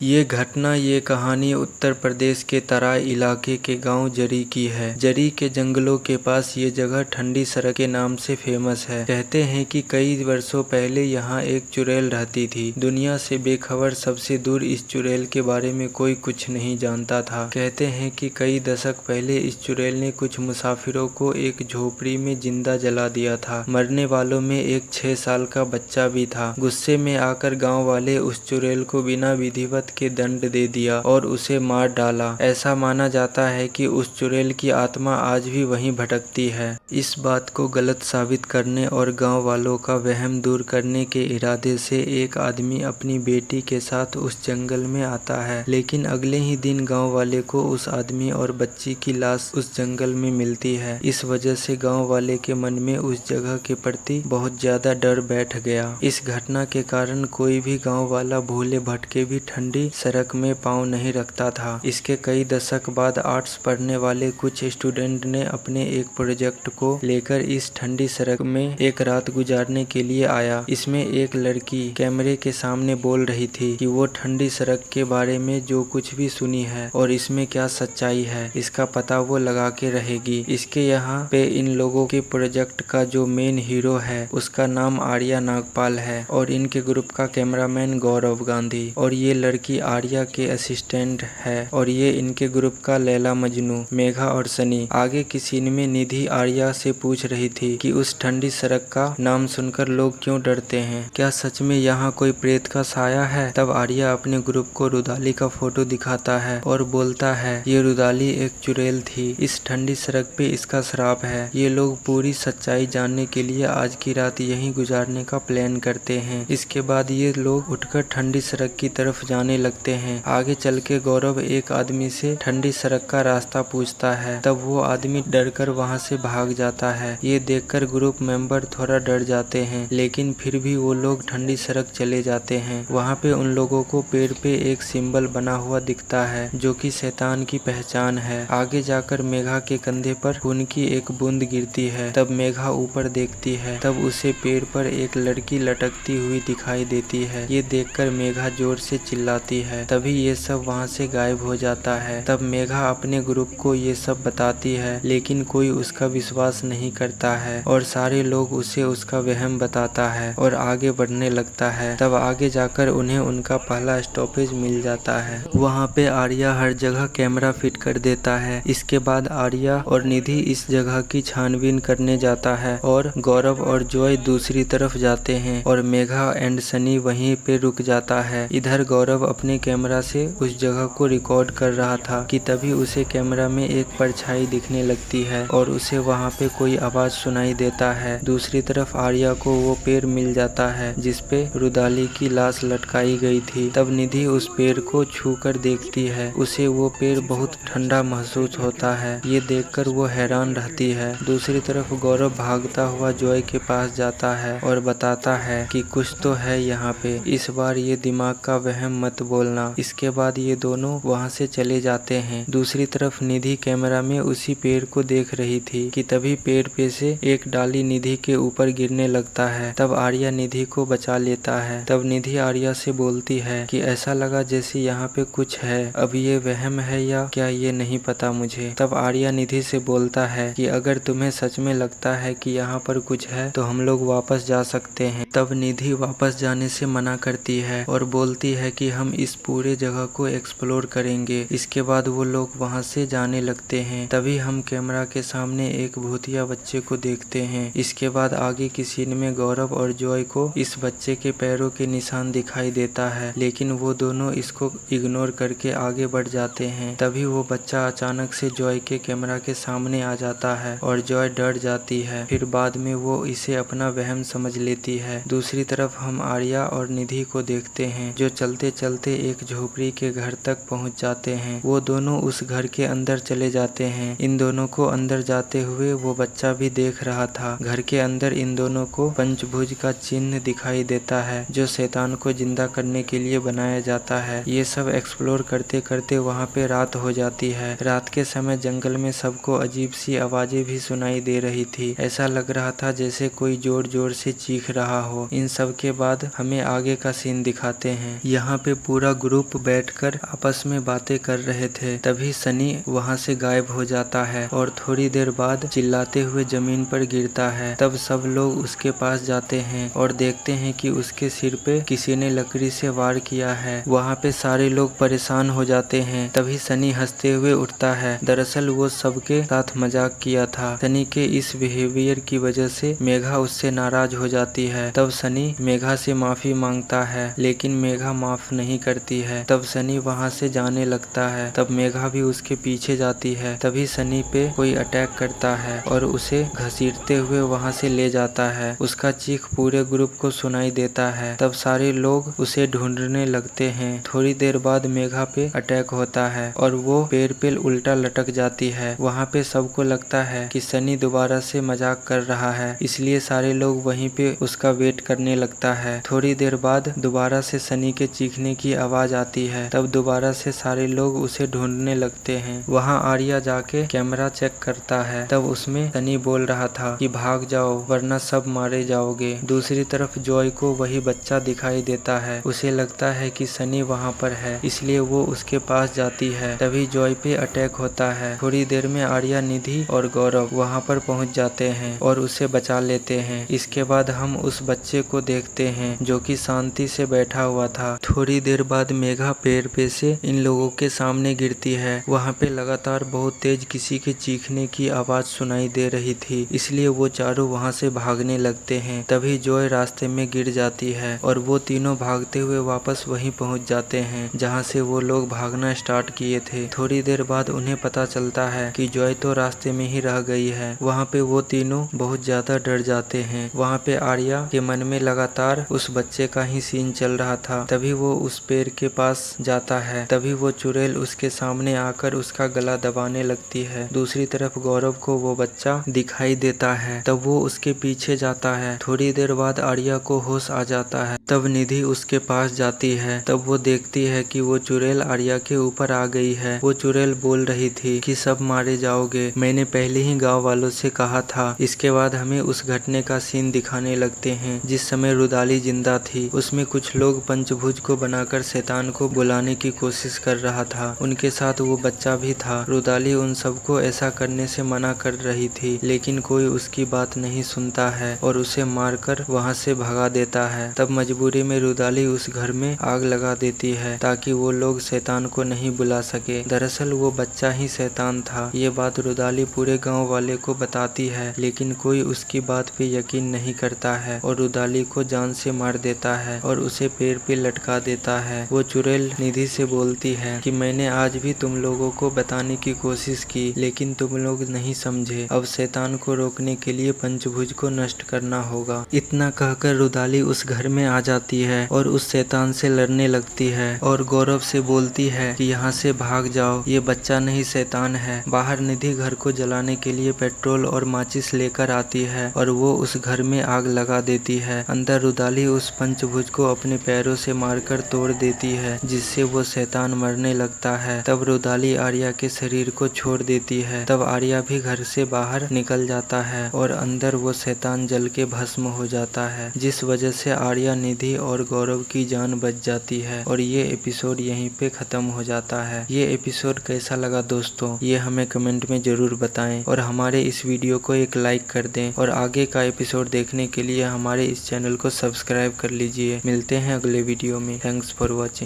ये कहानी उत्तर प्रदेश के तराई इलाके के गांव जरी की है। जरी के जंगलों के पास ये जगह ठंडी सड़क के नाम से फेमस है। कहते हैं कि कई वर्षों पहले यहाँ एक चुड़ैल रहती थी। दुनिया से बेखबर सबसे दूर इस चुड़ैल के बारे में कोई कुछ नहीं जानता था। कहते हैं कि कई दशक पहले इस चुड़ैल ने कुछ मुसाफिरों को एक झोपड़ी में जिंदा जला दिया था। मरने वालों में एक 6 साल का बच्चा भी था। गुस्से में आकर गाँव वाले उस चुड़ैल को बिना विधिवत के दंड दे दिया और उसे मार डाला। ऐसा माना जाता है कि उस चुड़ैल की आत्मा आज भी वहीं भटकती है। इस बात को गलत साबित करने और गांव वालों का वहम दूर करने के इरादे से एक आदमी अपनी बेटी के साथ उस जंगल में आता है, लेकिन अगले ही दिन गांव वाले को उस आदमी और बच्ची की लाश उस जंगल में मिलती है। इस वजह से गांव वाले के मन में उस जगह के प्रति बहुत ज्यादा डर बैठ गया। इस घटना के कारण कोई भी गांव वाला भूले भटके भी ठंडी सड़क में पांव नहीं रखता था। इसके कई दशक बाद आर्ट्स पढ़ने वाले कुछ स्टूडेंट ने अपने एक प्रोजेक्ट को लेकर इस ठंडी सड़क में एक रात गुजारने के लिए आया। इसमें एक लड़की कैमरे के सामने बोल रही थी कि वो ठंडी सड़क के बारे में जो कुछ भी सुनी है और इसमें क्या सच्चाई है, इसका पता वो लगा के रहेगी। इसके यहाँ पे इन लोगों के प्रोजेक्ट का जो मेन हीरो है उसका नाम आर्या नागपाल है और इनके ग्रुप का कैमरामैन गौरव गांधी और ये लड़की आर्या के असिस्टेंट है और ये इनके ग्रुप का लैला मजनू मेघा और सनी। आगे की सीन में निधि आर्या से पूछ रही थी कि उस ठंडी सड़क का नाम सुनकर लोग क्यों डरते हैं, क्या सच में यहाँ कोई प्रेत का साया है। तब आर्या अपने ग्रुप को रुदाली का फोटो दिखाता है और बोलता है ये रुदाली एक चुड़ैल थी, इस ठंडी सड़क पे इसका श्राप है। ये लोग पूरी सच्चाई जानने के लिए आज की रात यहीं गुजारने का प्लान करते हैं। इसके बाद ये लोग उठकर ठंडी सड़क की तरफ जाने लगते हैं। आगे चल के गौरव एक आदमी से ठंडी सड़क का रास्ता पूछता है, तब वो आदमी डरकर वहां से भाग जाता है। ये देखकर ग्रुप मेंबर थोड़ा डर जाते हैं, लेकिन फिर भी वो लोग ठंडी सड़क चले जाते हैं। वहां पे उन लोगों को पेड़ पे एक सिंबल बना हुआ दिखता है जो कि शैतान की पहचान है। आगे जाकर मेघा के कंधे पर खून की एक बूंद गिरती है। तब मेघा ऊपर देखती है, तब उसे पेड़ पर एक लड़की लटकती हुई दिखाई देती है। ये देखकर मेघा जोर से चिल्लाती है। तभी ये सब वहाँ से गायब हो जाता है। तब मेघा अपने ग्रुप को ये सब बताती है, लेकिन कोई उसका विश्वास नहीं करता है और सारे लोग उसे उसका वहम बताता है और आगे बढ़ने लगता है। तब आगे जाकर उन्हें उनका पहला स्टॉपेज मिल जाता है। वहाँ पे आर्या हर जगह कैमरा फिट कर देता है। इसके बाद आर्या और निधि इस जगह की छानबीन करने जाता है और गौरव और जॉय दूसरी तरफ जाते हैं और मेघा एंड सनी वहीं पे रुक जाता है। इधर गौरव अपने कैमरा से उस जगह को रिकॉर्ड कर रहा था कि तभी उसे कैमरा में एक परछाई दिखने लगती है और उसे वहाँ पे कोई आवाज सुनाई देता है। दूसरी तरफ आर्या को वो पेड़ मिल जाता है जिसपे रुदाली की लाश लटकाई गई थी। तब निधि उस पेड़ को छू कर देखती है। उसे वो पेड़ बहुत ठंडा महसूस होता है। ये देखकर वो हैरान रहती है। दूसरी तरफ गौरव भागता हुआ जॉय के पास जाता है और बताता है कि कुछ तो है यहाँ पे, इस बार ये दिमाग का वहम मत बोलना। इसके बाद ये दोनों वहाँ से चले जाते हैं। दूसरी तरफ निधि कैमरा में उसी पेड़ को देख रही थी कि तभी पेड़ पे से एक डाली निधि के ऊपर गिरने लगता है। तब आर्या निधि को बचा लेता है। तब निधि आर्या से बोलती है कि ऐसा लगा जैसे यहाँ पे कुछ है, अब ये वहम है या क्या ये नहीं पता मुझे। तब आर्या निधि से बोलता है कि अगर तुम्हें सच में लगता है कि यहाँ पर कुछ है तो हम लोग वापस जा सकते हैं। तब निधि वापस जाने से मना करती है और बोलती है कि हम इस पूरे जगह को एक्सप्लोर करेंगे। इसके बाद वो लोग वहाँ से जाने लगते हैं। तभी हम कैमरा के सामने एक भूतिया बच्चे को देखते हैं। इसके बाद आगे की सीन में गौरव और जॉय को इस बच्चे के पैरों के निशान दिखाई देता है, लेकिन वो दोनों इसको इग्नोर करके आगे बढ़ जाते हैं। तभी वो बच्चा अचानक से जॉय के कैमरा के सामने आ जाता है और जॉय डर जाती है। फिर बाद में वो इसे अपना वहम समझ लेती है। दूसरी तरफ हम आर्या और निधि को देखते हैं जो चलते चलते एक झोपड़ी के घर तक पहुंच जाते हैं। वो दोनों उस घर के अंदर चले जाते हैं। इन दोनों को अंदर जाते हुए वो बच्चा भी देख रहा था। घर के अंदर इन दोनों को पंचभुज का चिन्ह दिखाई देता है जो शैतान को जिंदा करने के लिए बनाया जाता है। ये सब एक्सप्लोर करते करते वहाँ पे रात हो जाती है। रात के समय जंगल में सबको अजीब सी आवाजें भी सुनाई दे रही थी। ऐसा लग रहा था जैसे कोई जोर जोर से चीख रहा हो। इन सब के बाद हमें आगे का सीन दिखाते हैं। यहाँ पे पूरा ग्रुप बैठकर आपस में बातें कर रहे थे। तभी सनी वहाँ से गायब हो जाता है और थोड़ी देर बाद चिल्लाते हुए जमीन पर गिरता है। तब सब लोग उसके पास जाते हैं और देखते हैं कि उसके सिर पे किसी ने लकड़ी से वार किया है। वहाँ पे सारे लोग परेशान हो जाते हैं। तभी सनी हंसते हुए उठता है। दरअसल वो सबके साथ मजाक किया था। सनी के इस बिहेवियर की वजह से मेघा उससे नाराज हो जाती है। तब सनी मेघा से माफी मांगता है, लेकिन मेघा माफ नहीं करती है। तब सनी वहाँ से जाने लगता है। तब मेघा भी उसके पीछे जाती है। तभी सनी पे कोई अटैक करता है और उसे घसीटते हुए वहाँ से ले जाता है। उसका चीख पूरे ग्रुप को सुनाई देता है। तब सारे लोग उसे ढूंढने लगते हैं। थोड़ी देर बाद मेघा पे अटैक होता है और वो पेड़ पे उल्टा लटक जाती है। वहाँ पे सबको लगता है कि सनी दोबारा से मजाक कर रहा है, इसलिए सारे लोग वहीं पे उसका वेट करने लगता है। थोड़ी देर बाद दोबारा से सनी के चीखने की आवाज आती है। तब दोबारा से सारे लोग उसे ढूंढने लगते हैं। वहाँ आर्या जाके कैमरा चेक करता है। तब उसमें सनी बोल रहा था कि भाग जाओ वरना सब मारे जाओगे। दूसरी तरफ जॉय को वही बच्चा दिखाई देता है। उसे लगता है कि सनी वहाँ पर है, इसलिए वो उसके पास जाती है। तभी जॉय पे अटैक होता है। थोड़ी देर में आर्या, निधि और गौरव वहाँ पर पहुँच जाते हैं और उसे बचा लेते हैं। इसके बाद हम उस बच्चे को देखते हैं जो कि शांति से बैठा हुआ था। थोड़ी देर बाद मेघा पेड़ पे से इन लोगों के सामने गिरती है। वहाँ पे लगातार बहुत तेज किसी के चीखने की आवाज सुनाई दे रही थी, इसलिए वो चारों वहाँ से भागने लगते हैं। तभी जॉय रास्ते में गिर जाती है और वो तीनों भागते हुए वापस वहीं पहुँच जाते हैं जहाँ से वो लोग भागना स्टार्ट किए थे। थोड़ी देर बाद उन्हें पता चलता है कि जॉय तो रास्ते में ही रह गई है। वहाँ पे वो तीनों बहुत ज्यादा डर जाते हैं। वहाँ पे आर्या के मन में लगातार उस बच्चे का ही सीन चल रहा था। तभी वो उस पेड़ के पास जाता है। तभी वो चुड़ैल उसके सामने आकर उसका गला दबाने लगती है। दूसरी तरफ गौरव को वो बच्चा दिखाई देता है। तब वो उसके पीछे जाता है। थोड़ी देर बाद आर्या को होश आ जाता है। तब निधि उसके पास जाती है। तब वो देखती है कि वो चुड़ैल आर्या के ऊपर आ गई है। वो चुड़ैल बोल रही थी कि सब मारे जाओगे, मैंने पहले ही गांव वालों से कहा था। इसके बाद हमें उस घटने का सीन दिखाने लगते हैं जिस समय रुदाली जिंदा थी। उसमें कुछ लोग पंचभुज को बनाकर शैतान को बुलाने की कोशिश कर रहा था। उनके साथ वो बच्चा भी था। रुदाली उन सबको ऐसा करने से मना कर रही थी, लेकिन कोई उसकी बात नहीं सुनता है और उसे मारकर वहाँ से भगा देता है। तब मजबूरी में रुदाली उस घर में आग लगा देती है ताकि वो लोग शैतान को नहीं बुला सके। दरअसल वो बच्चा ही शैतान था। ये बात रुदाली पूरे गांव वाले को बताती है, लेकिन कोई उसकी बात पे यकीन नहीं करता है और रुदाली को जान से मार देता है और उसे पेड़ पे लटका देता है। वो चुड़ैल निधि से बोलती है कि मैंने आज भी तुम लोगों को बताने की कोशिश की, लेकिन तुम लोग नहीं समझे। अब शैतान को रोकने के लिए पंचभुज को नष्ट करना होगा। इतना कहकर रुदाली उस घर में आ जाती है और उस शैतान से लड़ने लगती है और गौरव से बोलती है कि यहाँ से भाग जाओ, ये बच्चा नहीं शैतान है। बाहर निधि घर को जलाने के लिए पेट्रोल और माचिस लेकर आती है और वो उस घर में आग लगा देती है। अंदर रुदाली उस पंचभुज को अपने पैरों से मारकर तोड़ देती है, जिससे वो शैतान मरने लगता है। तब रुदाली आर्या के शरीर को छोड़ देती है। तब आर्या भी घर से बाहर निकल जाता है और अंदर वो शैतान जल के भस्म हो जाता है, जिस वजह से आर्या, निधि और गौरव की जान बच जाती है और ये एपिसोड यहीं पे खत्म हो जाता है। ये एपिसोड कैसा लगा दोस्तों, ये हमें कमेंट में जरूर बताएं और हमारे इस वीडियो को एक लाइक कर दें और आगे का एपिसोड देखने के लिए हमारे इस चैनल को सब्सक्राइब कर लीजिए। मिलते हैं अगले वीडियो में। Thanks for watching.